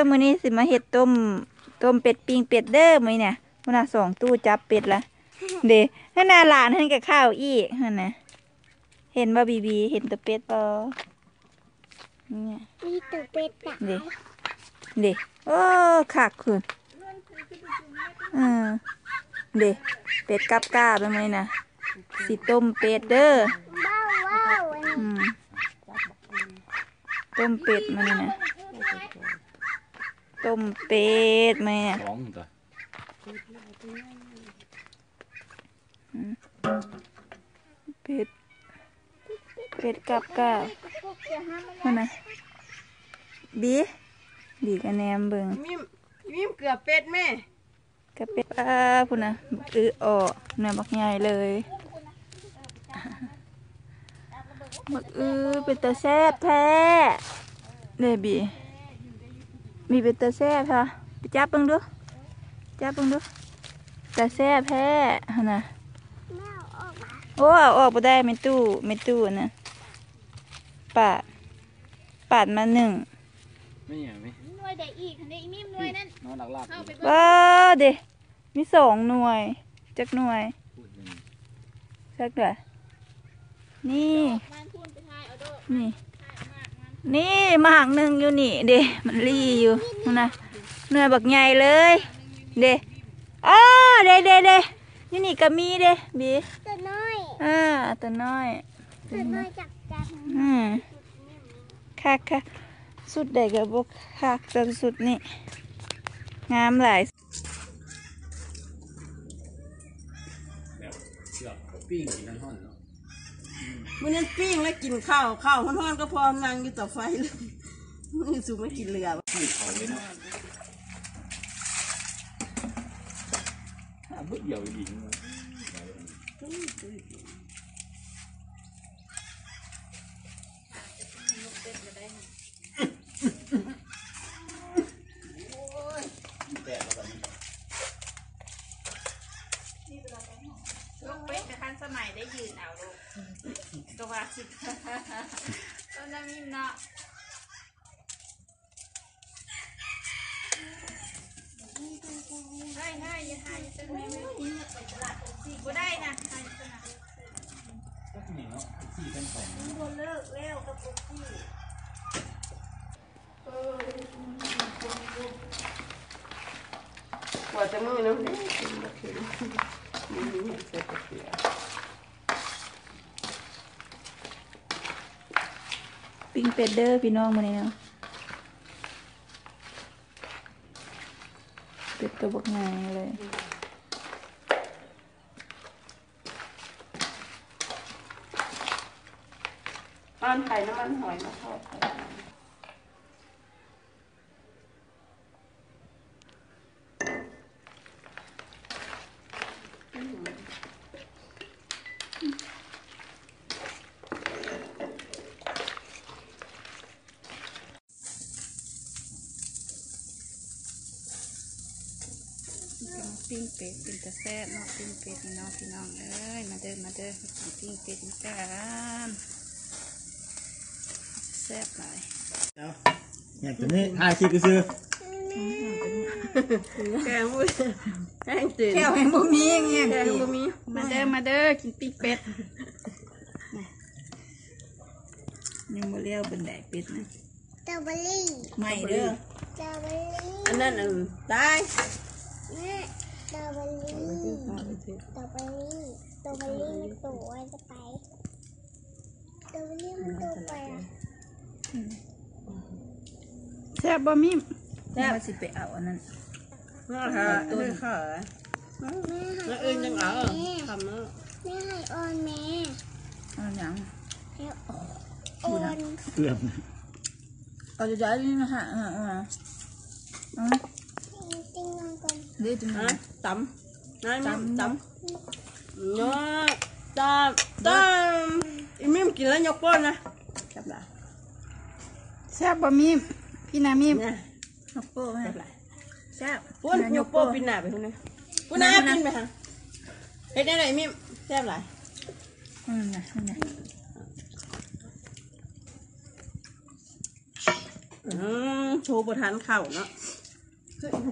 มื้อนี้สิมาเฮ็ดต้มเป็ดปิ้งเป็ดเด้อมื้อนี้เนี่ยมื้อน่ะ2 ตู้จับเป็ดละเด้ให้หน้าหลานให้กับข้าวอีกหั่นน่ะเห็นบ่บีเห็นตัวเป็ดบ่เนี่ยมีตัวเป็ดอ่ะเด้โอ้คักคุณเด้เป็ดกับกาไปมั้ยน่ะสิต้มเป็ดเด้อว้าวต้มเป็ดมานี่นะต้มเป็ดมาเนี่ยเป็ดกับกามานะดีกันแนมเบิ่งมิมเกือบเป็ดแม่กับเป็ดพุ่นนะออกเนื้อบักใหญ่เลยบักเป็นตาแซ่บแท้เดบีมีเป็นตาแซ่บค่ะไปจับเบิ่งดูตาแซ่บแท้นะโอ้เอาออกไปได้ไม่ตู้นะปาดมา1ไม่อย่างไหมหน่วยใดอีกคันนี้มิมหน่วยนั่นนอนหลักว้าเดมี2 หน่วยจักหน่วยจักเด้อนี่หมากหนึ่งอยู่นี่เด้มันรีอยู่นะเนื้อบักใหญ่เลยเด้เด้อยู่นี่ก็มีเด้บีตัวน้อยตัวน้อยจับค่ะสุดใดกับบกคักจนสุดนี่งามหลายปิ้งกินน้ำห้อนเนาะมื้อนั้นปิ้งแล้วกินข้าวฮ้อนๆก็พอนั่งอยู่ต่อไฟเลยมื้อสูงไม่กินเรือเขาเลยเนาะเบื่อเดียวดีลูกเป็ดทันสมัยได้ยืนเอาลูกตัวว่าสิต้นน้ำมิมเนาะให้อย่าหายจะไม่ไปตลาดสิบ่ได้นะหายจะนะก็เหนียว4,200บ่เลิกแล้วกับปุ๊กกี้กว่าจะมื้อนึงปิ้งเป็ดเด้อพี่น้องมื้อนี้เนาะเป็ดตัวบักใหญ่เลยไข่น้ำมันหอยมาทอดปิ้งเป็ดเป็นตะแซ่บเนาะปิ้งเป็ดพี่น้องเอ้ยมาเด้อปิ้งเป็ดกันแซ่บหลายอย่างตัวนี้ถ่ายคลิปก็ซื้อแกงมุ้ยแห้งตื่นแก้วแห้งบ่มีเงี้ยแกงบ่มีมาเด้อกินปิ้งเป็ดยังบ่เลี้ยวเป็นแดกเป็ดนะสตรอเบอรี่ไม่เด้อสตรอเบอรี่อันนั้นตายสตรอเบอรี่มันตัวจะไปสตรอเบอรี่มันตัวไปแซ่บบ่มิมแซ่บสิไปเอาอันนั้นน่าค่ะค่ะแล้วยังทำแล้วแม่ให้ออนแม่เอาอย่างออน เกือบเอาจะได้นี่นะฮะจริงน้องก่อนเดี๋ยวจะมาตำเนาะตำอีมิมกินแล้วยกป้อนนะจับละแซ่บบ่มิมพี่นามิมยกโป้ให้แซ่บป้อนยกโป้ปินหน้าไปทุกนี่ปุ้นหน้าปินไปฮะเฮ็ดได้ไหนมิมแซ่บหลายนะ โชว์บททานข้าวเนาะ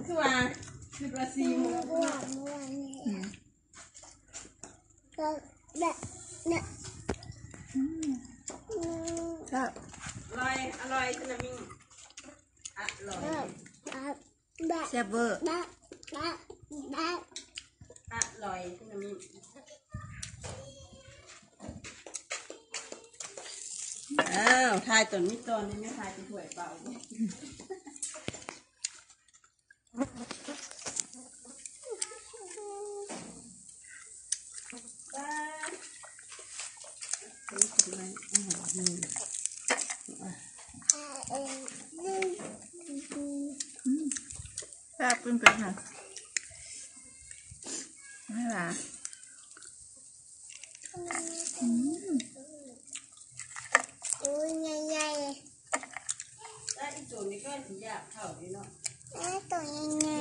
คือว่า4 โมง ม่วนม่วนเนี่ยก็แบบเนี่ย ครับ อร่อยขนาดนี้อร่อย แบบ แซ่บเวอร์ แบบแบบแบบ อร่อยขนาดนี้อ้าวทายตอนนี้ตอนนี้ไม่ทายเป็นถ้วยเปล่าแซ่บเป็นเป็นค่ะไม่หรอ โอ้ยใหญ่ ได้อีกโจนนี้ก็ถึงอยากเข้าดีเนาะ ๆตัวใหญ่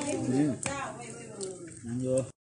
เจ้าไว้ นั่งอยู่